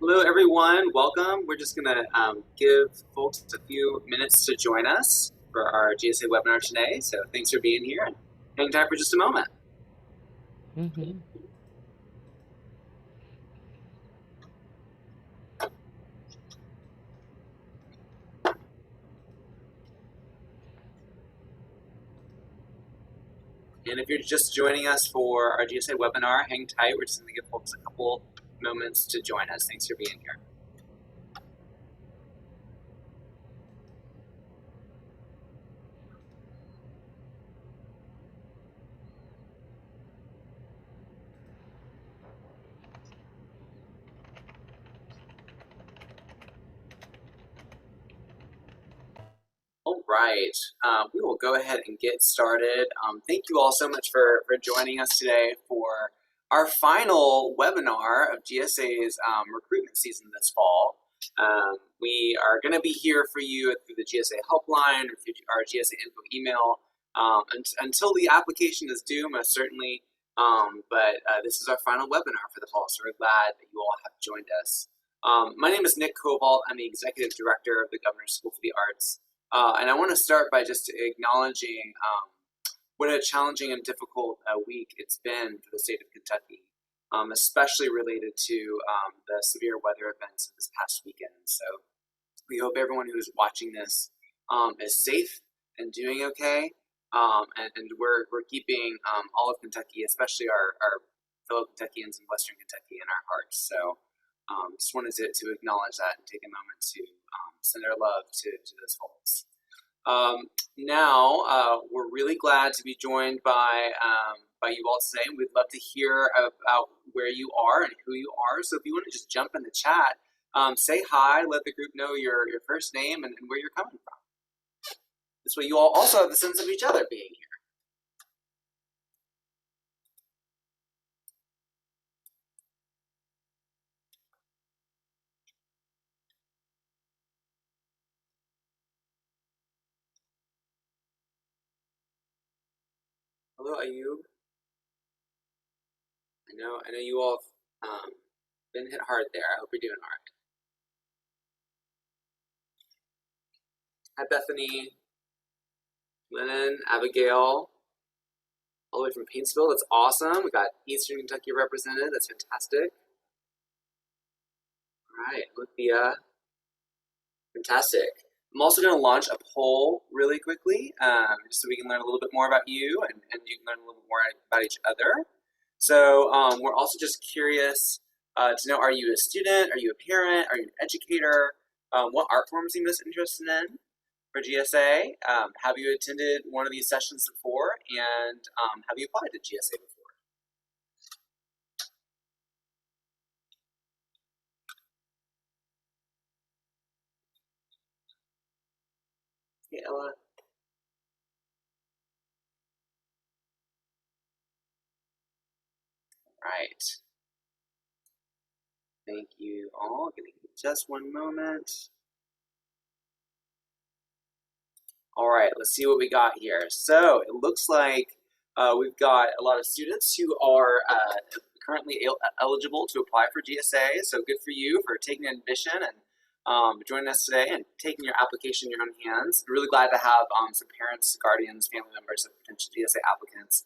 Hello, everyone. Welcome. We're just going to give folks a few minutes to join us for our GSA webinar today. So thanks for being here and hang tight for just a moment. Mm-hmm. And if you're just joining us for our GSA webinar, hang tight. We're just going to give folks a couple moments to join us. Thanks for being here. All right, we will go ahead and get started. Thank you all so much for joining us today for our final webinar of GSA's recruitment season this fall. We are going to be here for you through the GSA helpline or through our GSA info email until the application is due, most certainly. But this is our final webinar for the fall, so we're glad that you all have joined us. My name is Nick Cobalt. I'm the Executive Director of the Governor's School for the Arts. And I want to start by just acknowledging what a challenging and difficult week it's been for the state of Kentucky, especially related to the severe weather events of this past weekend. So we hope everyone who is watching this is safe and doing okay. And we're keeping all of Kentucky, especially our fellow Kentuckians in Western Kentucky, in our hearts. So just wanted to acknowledge that and take a moment to send our love to those folks. Now, we're really glad to be joined by you all today. We'd love to hear about where you are and who you are. So if you want to just jump in the chat, say hi, let the group know your first name and where you're coming from. This way you all also have the sense of each other being here. Hello, Ayub. I know you all have been hit hard there. I hope you're doing all right. Hi, Bethany, Lennon, Abigail, all the way from Paintsville. That's awesome. We got Eastern Kentucky represented. That's fantastic. All right, Luthia. Fantastic. I'm also going to launch a poll really quickly, just so we can learn a little bit more about you and you can learn a little bit more about each other. So we're also just curious to know, are you a student? Are you a parent? Are you an educator? What art forms are you most interested in for GSA? Have you attended one of these sessions before? And have you applied to GSA before? Hey, Ella. Right. Thank you all. Give me just one moment. All right, let's see what we got here. So it looks like we've got a lot of students who are currently eligible to apply for GSA. So good for you for taking admission and joining us today and taking your application in your own hands. We're really glad to have some parents, guardians, family members of potential GSA applicants.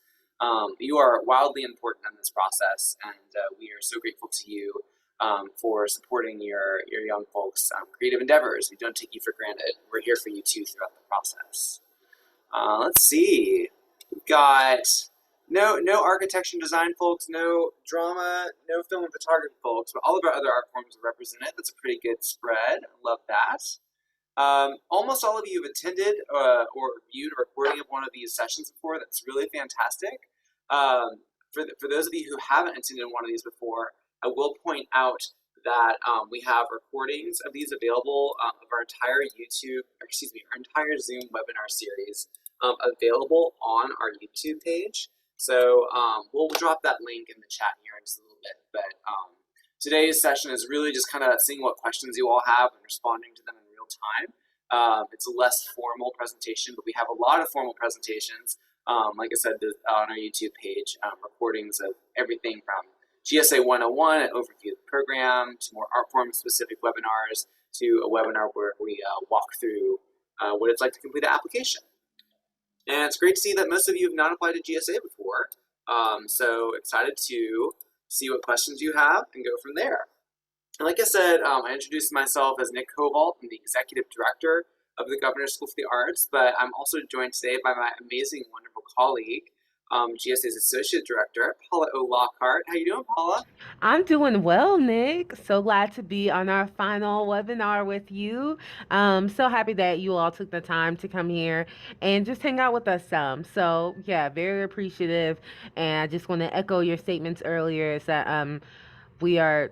You are wildly important in this process, and we are so grateful to you for supporting your young folks' creative endeavors. We don't take you for granted. We're here for you too throughout the process. Let's see. We've got no architecture and design folks, no drama, no film and photography folks, but all of our other art forms are represented. That's a pretty good spread. I love that. Almost all of you have attended or viewed a recording of one of these sessions before. That's really fantastic. For those of you who haven't attended one of these before, I will point out that we have recordings of these available of our entire our entire Zoom webinar series available on our YouTube page. So we'll drop that link in the chat here in just a little bit. But today's session is really just kind of seeing what questions you all have and responding to them in real time. It's a less formal presentation, but we have a lot of formal presentations. Like I said, on our YouTube page, recordings of everything from GSA 101, an overview of program to more art form specific webinars to a webinar where we walk through what it's like to complete an application. And it's great to see that most of you have not applied to GSA before. So excited to see what questions you have and go from there. And like I said, I introduced myself as Nick Kovalt. I'm the Executive Director of the Governor's School for the Arts, but I'm also joined today by my amazing, wonderful colleague, GSA's Associate Director, Paula O. Lockhart. How you doing, Paula? I'm doing well, Nick. So glad to be on our final webinar with you. So happy that you all took the time to come here and just hang out with us some. So yeah, very appreciative. And I just want to echo your statements earlier is that we are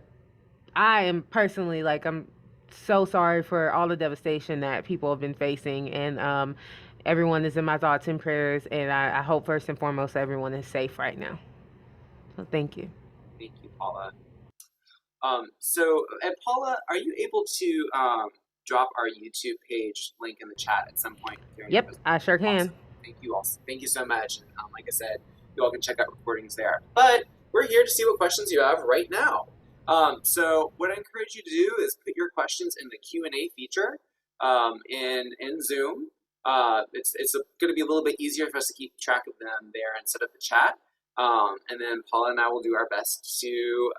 I am personally like I'm so sorry for all the devastation that people have been facing, and everyone is in my thoughts and prayers. And I hope first and foremost everyone is safe right now. So thank you. Thank you, Paula. And Paula, are you able to drop our YouTube page link in the chat at some point during your Yep, presentation? I sure can. Awesome. Thank you all. Thank you so much. And like I said, you all can check out recordings there. But we're here to see what questions you have right now. So what I encourage you to do is put your questions in the Q&A feature in Zoom. It's going to be a little bit easier for us to keep track of them there instead of the chat. And then Paula and I will do our best to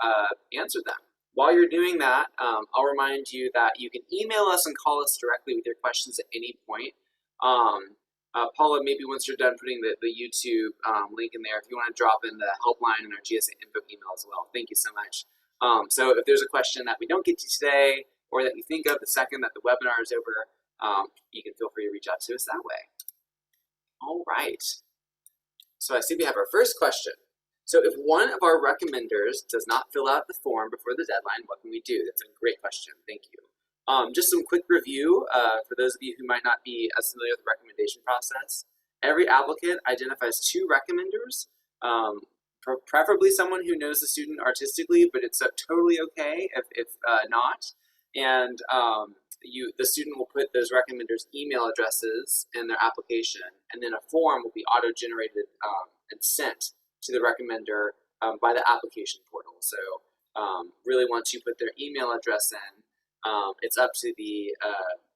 answer them. While you're doing that, I'll remind you that you can email us and call us directly with your questions at any point. Paula, maybe once you're done putting the YouTube link in there, if you want to drop in the helpline and our GSA info email as well. Thank you so much. So if there's a question that we don't get to today or that you think of the second that the webinar is over, you can feel free to reach out to us that way. All right. So I see we have our first question. So if one of our recommenders does not fill out the form before the deadline, what can we do? That's a great question. Thank you. Just some quick review for those of you who might not be as familiar with the recommendation process. Every applicant identifies two recommenders, preferably someone who knows the student artistically, but it's totally okay if not. And the student will put those recommenders' email addresses in their application, and then a form will be auto-generated and sent to the recommender by the application portal. So really once you put their email address in, it's up to the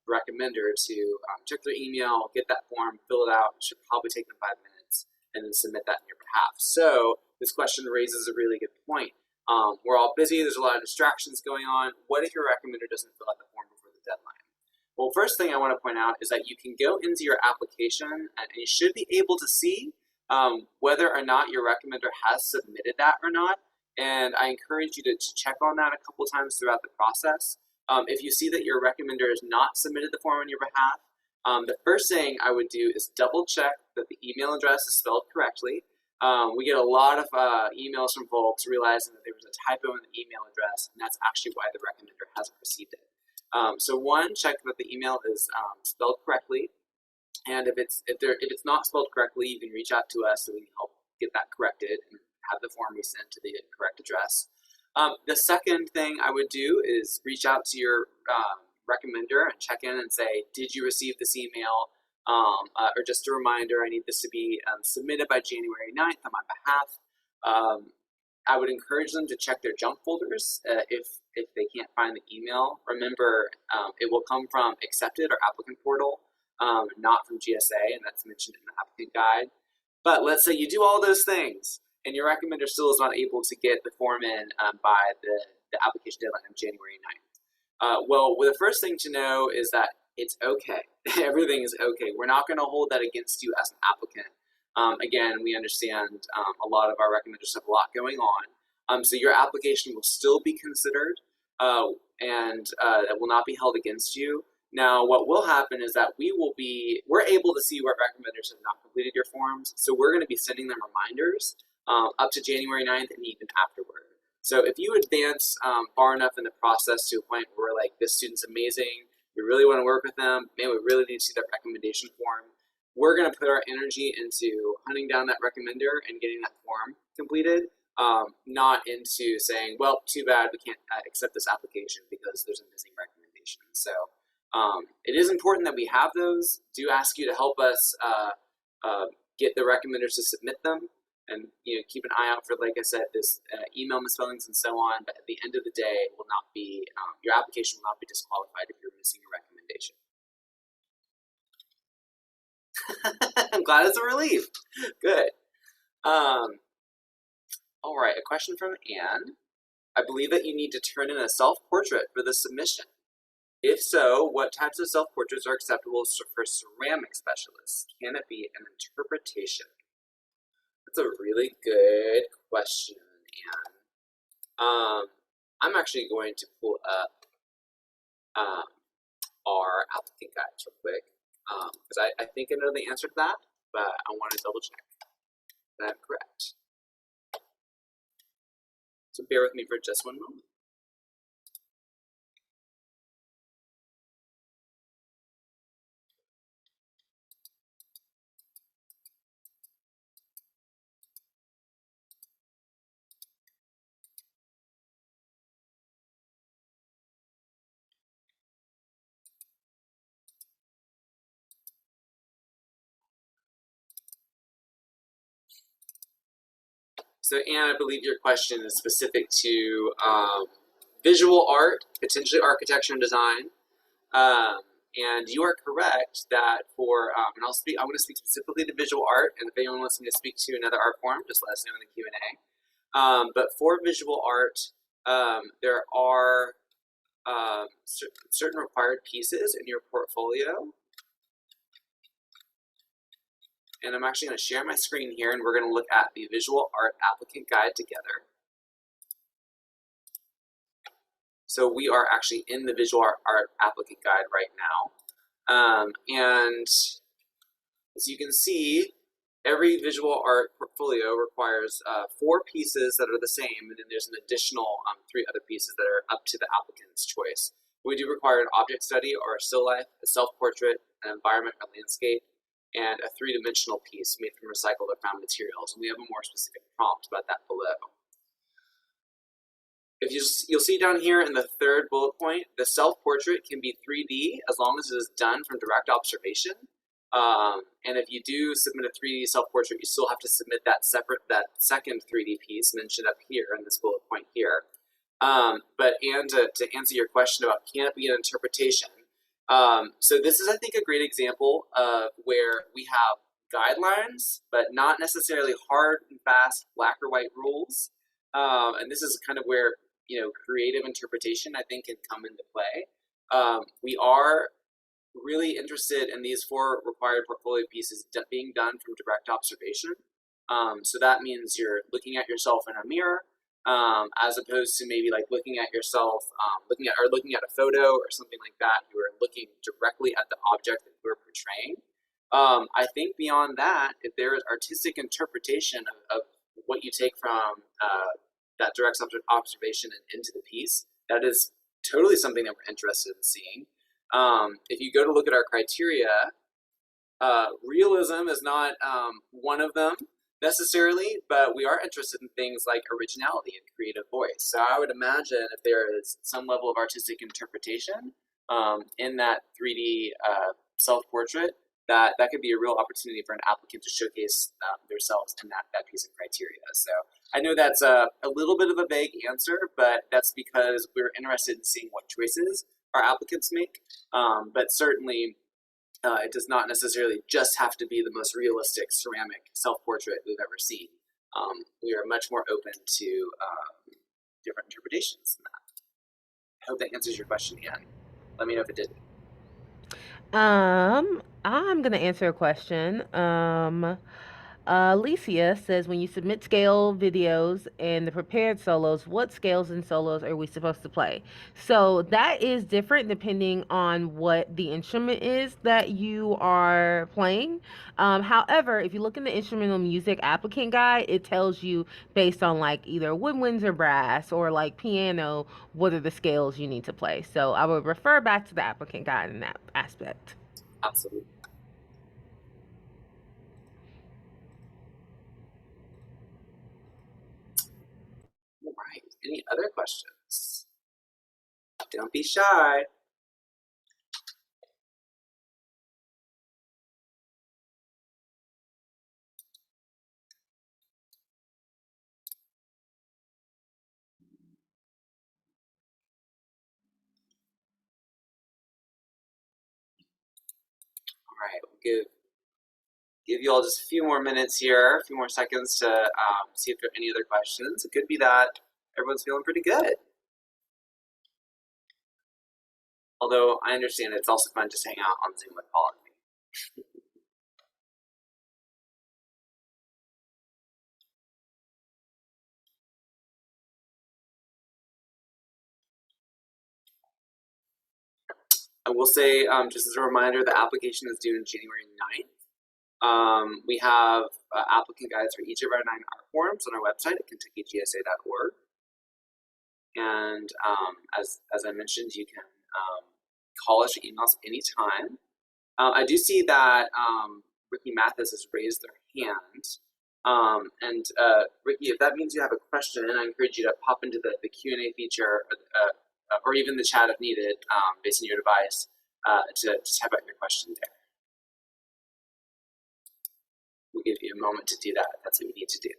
recommender to check their email, get that form, fill it out. It should probably take them 5 minutes, and then submit that on your behalf. So this question raises a really good point. We're all busy, there's a lot of distractions going on. What if your recommender doesn't fill out the form before the deadline? Well, first thing I want to point out is that you can go into your application and you should be able to see whether or not your recommender has submitted that or not. And I encourage you to check on that a couple times throughout the process. If you see that your recommender has not submitted the form on your behalf, the first thing I would do is double check that the email address is spelled correctly. We get a lot of emails from folks realizing that there was a typo in the email address, and that's actually why the recommender hasn't received it. So one, check that the email is spelled correctly, and if it's not spelled correctly, you can reach out to us so we can help get that corrected and have the form resent to the correct address. The second thing I would do is reach out to your recommender and check in and say, did you receive this email? Or just a reminder, I need this to be submitted by January 9th on my behalf. I would encourage them to check their junk folders if they can't find the email. Remember, it will come from Accepted or Applicant Portal, not from GSA, and that's mentioned in the applicant guide. But let's say you do all those things, and your recommender still is not able to get the form in by the application deadline on January 9th. Well, the first thing to know is that it's okay. Everything is okay. We're not going to hold that against you as an applicant. Again, we understand a lot of our recommenders have a lot going on. So your application will still be considered and it will not be held against you. Now, what will happen is that we're able to see what recommenders have not completed your forms. So we're going to be sending them reminders up to January 9th and even afterward. So if you advance far enough in the process to a point where we're like, this student's amazing, we really want to work with them, man, we really need to see that recommendation form, we're going to put our energy into hunting down that recommender and getting that form completed, not into saying, well, too bad, we can't accept this application because there's a missing recommendation. So it is important that we have those. Do ask you to help us get the recommenders to submit them. and keep an eye out for, like I said, this email misspellings and so on. But at the end of the day, it will not be your application will not be disqualified if you're missing a recommendation. I'm glad it's a relief. Good. All right, a question from Anne. I believe that you need to turn in a self-portrait for the submission. If so, what types of self-portraits are acceptable for ceramic specialists? Can it be an interpretation? That's a really good question, Anne. I'm actually going to pull up our applicant guides real quick because I think I know the answer to that, but I want to double check that I'm correct. So bear with me for just one moment. So Anne, I believe your question is specific to visual art, potentially architecture and design. And you are correct that for, and I'm going to speak specifically to visual art, and if anyone wants me to speak to another art form, just let us know in the Q&A. But for visual art, there are certain required pieces in your portfolio. And I'm actually going to share my screen here, and we're going to look at the visual art applicant guide together. So we are actually in the visual art applicant guide right now. And as you can see, every visual art portfolio requires 4 pieces that are the same, and then there's an additional 3 other pieces that are up to the applicant's choice. We do require an object study or a still life, a self-portrait, an environment or landscape, and a 3-dimensional piece made from recycled or found materials. And we have a more specific prompt about that below. If you'll see down here in the 3rd bullet point, the self-portrait can be 3D as long as it is done from direct observation. And if you do submit a 3D self-portrait, you still have to submit that second 3D piece mentioned up here in this bullet point here. But Anne, to answer your question about can it be an interpretation, so this is, I think, a great example of where we have guidelines, but not necessarily hard and fast black or white rules. And this is kind of where creative interpretation, I think, can come into play. We are really interested in these 4 required portfolio pieces being done from direct observation. So that means you're looking at yourself in a mirror, as opposed to maybe like looking at yourself, looking at a photo or something like that. You are looking directly at the object that you're portraying. I think beyond that, if there is artistic interpretation of what you take from that direct observation and into the piece, that is totally something that we're interested in seeing. If you go to look at our criteria, realism is not one of them necessarily, but we are interested in things like originality and creative voice. So I would imagine if there is some level of artistic interpretation in that 3D self-portrait, that could be a real opportunity for an applicant to showcase themselves in that piece of criteria. So I know that's a little bit of a vague answer, but that's because we're interested in seeing what choices our applicants make. But certainly, it does not necessarily just have to be the most realistic ceramic self-portrait we've ever seen. We are much more open to different interpretations than that. I hope that answers your question, Anne. Let me know if it didn't. I'm gonna answer a question. Alicia says, when you submit scale videos and the prepared solos, what scales and solos are we supposed to play? So that is different depending on what the instrument is that you are playing. However, if you look in the instrumental music applicant guide, it tells you based on like either woodwinds or brass or like piano, what are the scales you need to play. So I would refer back to the applicant guide in that aspect. Absolutely. All right. Any other questions? Don't be shy. right, we'll give you all just a few more minutes here, a few more seconds to see if there are any other questions. It could be that everyone's feeling pretty good. Although I understand it's also fun just hang out on Zoom with Paul and me. I will say, just as a reminder, the application is due on January 9th. We have applicant guides for each of our 9 art forms on our website at KentuckyGSA.org. And as I mentioned, you can call us or email us anytime. I do see that Ricky Mathis has raised their hand. Ricky, if that means you have a question, I encourage you to pop into the Q&A feature or even the chat if needed, based on your device, to type out your question there. We'll give you a moment to do that if that's what you need to do.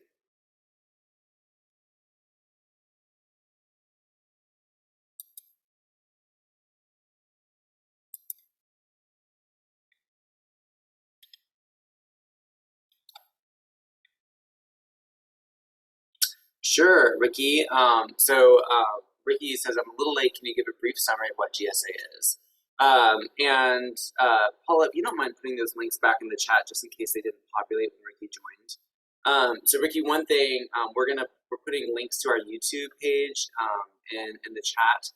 Sure, Ricky. Ricky says, I'm a little late. Can you give a brief summary of what GSA is? Paula, if you don't mind putting those links back in the chat just in case they didn't populate when Ricky joined. So Ricky, one thing, we're putting links to our YouTube page in the chat.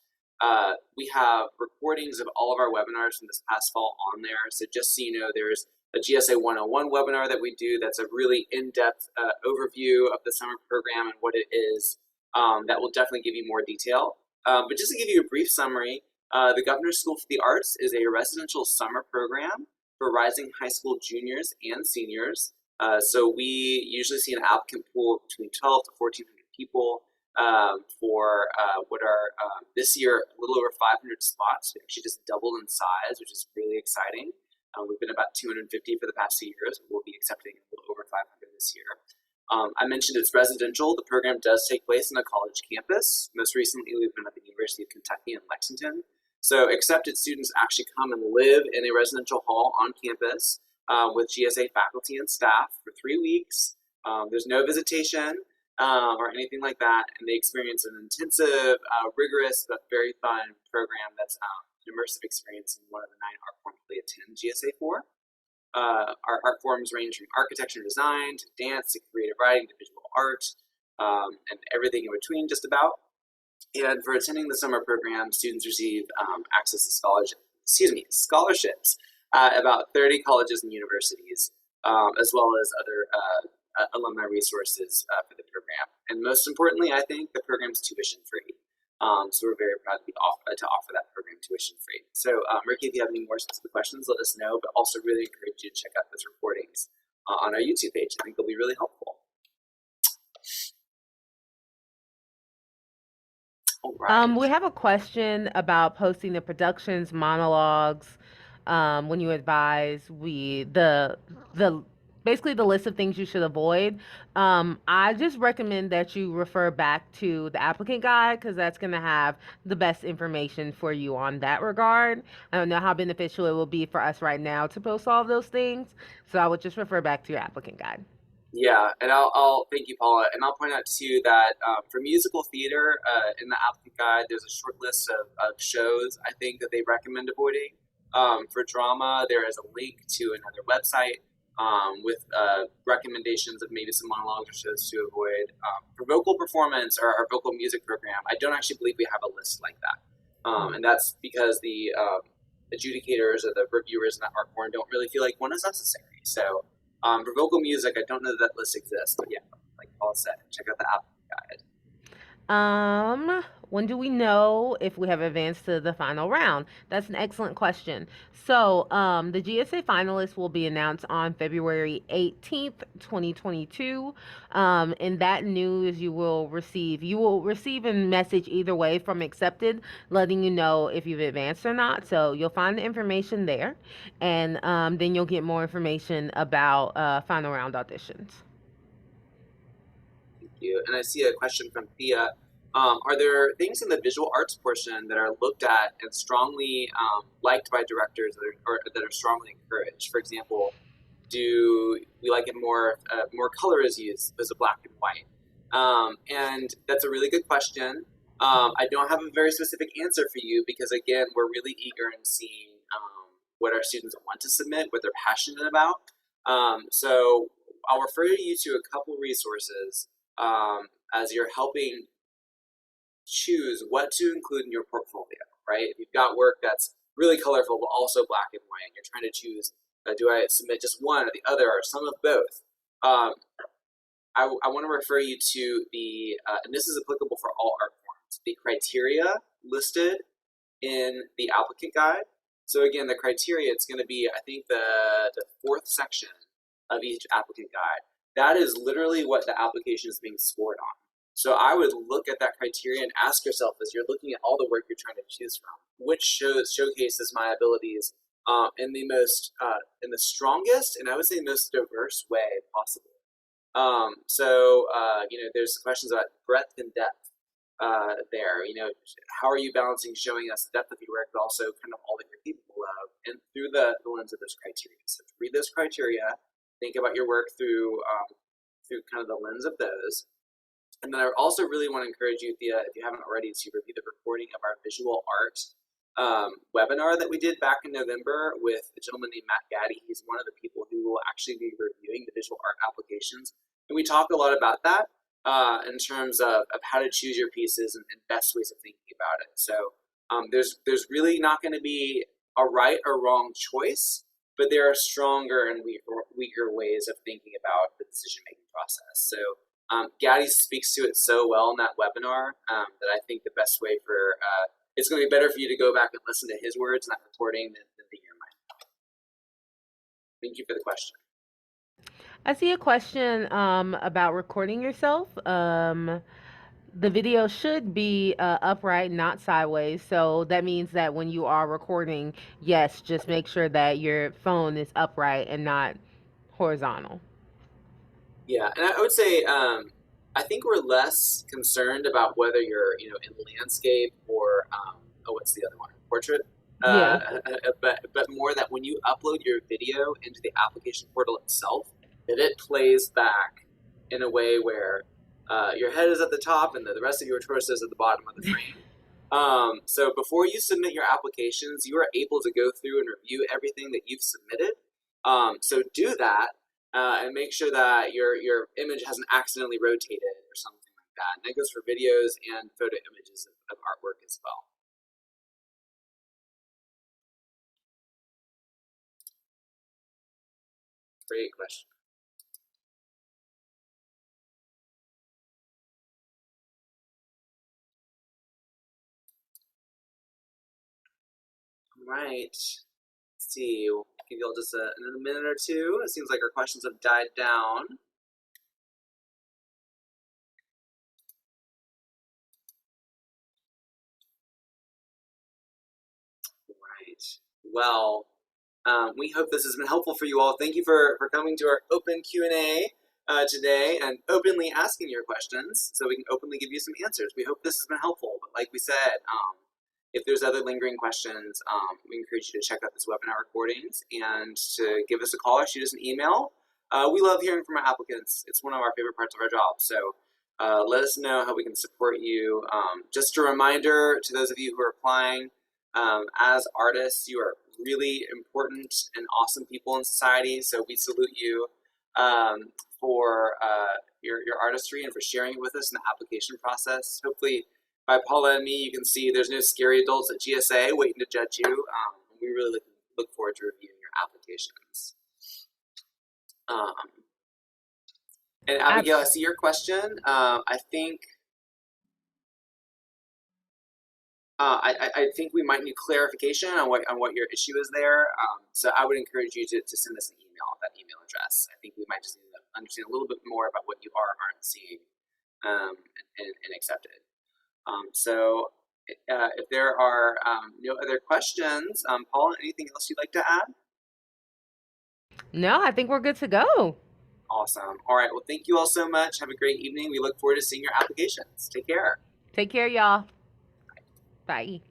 We have recordings of all of our webinars from this past fall on there. So just so you know, there's a GSA 101 webinar that we do that's a really in-depth overview of the summer program and what it is. That will definitely give you more detail. But just to give you a brief summary, the Governor's School for the Arts is a residential summer program for rising high school juniors and seniors. So we usually see an applicant pool between 12 to 1,400 people for what are this year a little over 500 spots. We actually just doubled in size, which is really exciting. We've been about 250 for the past few years. We'll be accepting a little over 500 this year. I mentioned it's residential. The program does take place on a college campus. Most recently, we've been at the University of Kentucky in Lexington. So accepted students actually come and live in a residential hall on campus with GSA faculty and staff for 3 weeks. There's no visitation or anything like that, and they experience an intensive, rigorous, but very fun program that's an immersive experience in one of the 9 art forms they attend GSA for. Our art forms range from architecture and design to dance to creative writing to visual art and everything in between just about. And for attending the summer program, students receive access to scholarships at about 30 colleges and universities, as well as other alumni resources for the program. And most importantly, I think the program's tuition free. So we're very proud to offer that program tuition free. So Ricky, if you have any more specific questions, let us know, but also really encourage you to check out those recordings on our YouTube page. I think they'll be really helpful. All right. We have a question about posting the productions, monologues, when you advise the basically the list of things you should avoid. I just recommend that you refer back to the applicant guide because that's going to have the best information for you on that regard. I don't know how beneficial it will be for us right now to post all of those things, so I would just refer back to your applicant guide. Yeah, and I'll thank you, Paula, and I'll point out too that for musical theater in the applicant guide, there's a short list of shows I think that they recommend avoiding. For drama, there is a link to another website with recommendations of maybe some monologues or shows to avoid. For vocal performance or our vocal music program, I don't actually believe we have a list like that, and that's because the adjudicators or the reviewers in that art form don't really feel like one is necessary. So. For vocal music, I don't know that list exists, but yeah, like Paul said, check out the applicant guide. When do we know if we have advanced to the final round? That's an excellent question. So, the GSA finalists will be announced on February 18th, 2022. In that news, you will receive a message either way from Accepted, letting you know if you've advanced or not. So you'll find the information there, and then you'll get more information about final round auditions. Thank you. And I see a question from Thea. Are there things in the visual arts portion that are looked at and strongly liked by directors or that are strongly encouraged? For example, do we like it more color is used as a black and white? And that's a really good question. I don't have a very specific answer for you because again, we're really eager in seeing what our students want to submit, what they're passionate about. So I'll refer you to a couple resources as you're helping choose what to include in your portfolio, right? If you've got work that's really colorful but also black and white, and you're trying to choose, do I submit just one or the other or some of both? I want to refer you to and this is applicable for all art forms, the criteria listed in the applicant guide. So again, the criteria, it's going to be, I think, the fourth section of each applicant guide. That is literally what the application is being scored on. So I would look at that criteria and ask yourself, as you're looking at all the work you're trying to choose from, which showcases my abilities in the strongest and I would say most diverse way possible. There's questions about breadth and depth there. How are you balancing showing us the depth of your work, but also kind of all that you're capable of, and through the lens of those criteria. So read those criteria, think about your work through kind of the lens of those. And then I also really want to encourage you, Thea, if you haven't already, to review the recording of our visual art webinar that we did back in November with a gentleman named Matt Gaddy. He's one of the people who will actually be reviewing the visual art applications. And we talk a lot about that in terms of how to choose your pieces and best ways of thinking about it. So there's really not going to be a right or wrong choice, but there are stronger and weaker ways of thinking about the decision-making process. So Gaddy speaks to it so well in that webinar that I think the best way it's going to be better for you to go back and listen to his words in that recording than to hear mine. Thank you for the question. I see a question about recording yourself. The video should be upright, not sideways. So that means that when you are recording, yes, just make sure that your phone is upright and not horizontal. Yeah, and I would say I think we're less concerned about whether you're in landscape or what's the other one, portrait. Yeah. But more that when you upload your video into the application portal itself, that it plays back in a way where your head is at the top and the rest of your torso is at the bottom of the frame. So before you submit your applications, you are able to go through and review everything that you've submitted. So do that and make sure that your image hasn't accidentally rotated or something like that. And that goes for videos and photo images of artwork as well. Great question. All right. Let's see. We'll give you all just another minute or two. It seems like our questions have died down. Right. Well, we hope this has been helpful for you all. Thank you for coming to our open Q&A today and openly asking your questions so we can openly give you some answers. We hope this has been helpful. But like we said, if there's other lingering questions, we encourage you to check out this webinar recordings and to give us a call or shoot us an email. We love hearing from our applicants. It's one of our favorite parts of our job. So let us know how we can support you. Just a reminder to those of you who are applying, as artists, you are really important and awesome people in society. So we salute you for your artistry and for sharing it with us in the application process. Hopefully, by Paula and me, you can see there's no scary adults at GSA waiting to judge you. We really look forward to reviewing your applications. And Abigail, I see your question. I think we might need clarification on what your issue is there. So I would encourage you to send us an email at that email address. I think we might just need to understand a little bit more about what you aren't seeing and accepted. So if there are no other questions, Paula, anything else you'd like to add? No, I think we're good to go. Awesome. All right. Well, thank you all so much. Have a great evening. We look forward to seeing your applications. Take care. Take care, y'all. Bye.